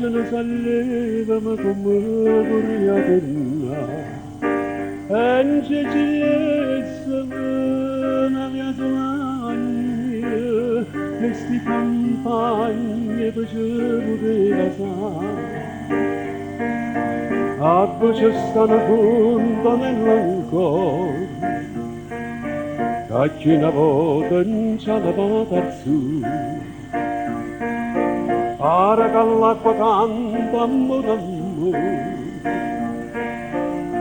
se ne saleva ma come corria terra e in cecillezza una via domani e sti campagne facevo della sa a voce stanno punta nell'ancora che una volta non c'è la vata su ara che l'acqua canta amore amore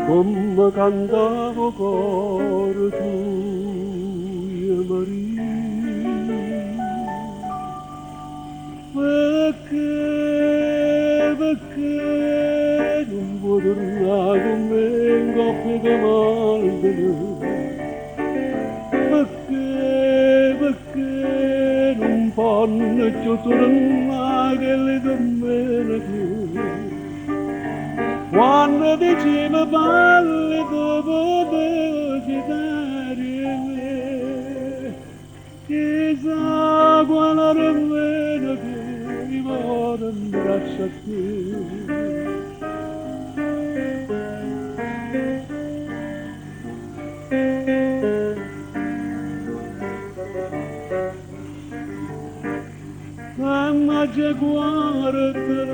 come cantavo cor tuo Maria perché non vuoi tornare con me in coppia di malvelo perché non fanno più tornare che le domeniche quando diceva parli dopo desideri me chissà quale rimane che mi vado in braccio a te ma c'è guarda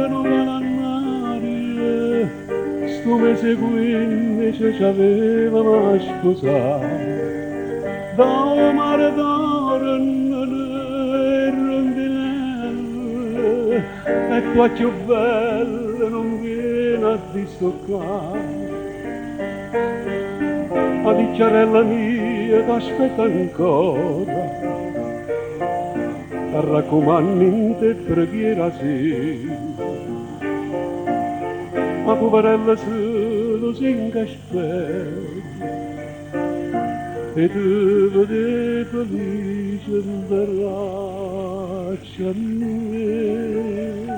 non l'annare sto mese qui invece ci aveva ma sposato da mare d'oro e rondinelle e tua più bella non viene a distoccare la picciarella mia t'aspetta ancora raccomandante preghiera sì ma poverella solo si incaspetta e tu vedi felice in braccia a me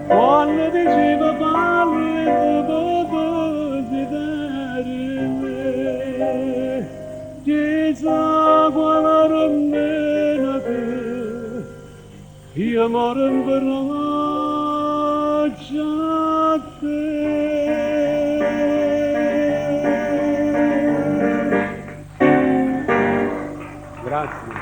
quando diceva parli dopo desideri me chissà quale rondina che io amore in braccia a te grazie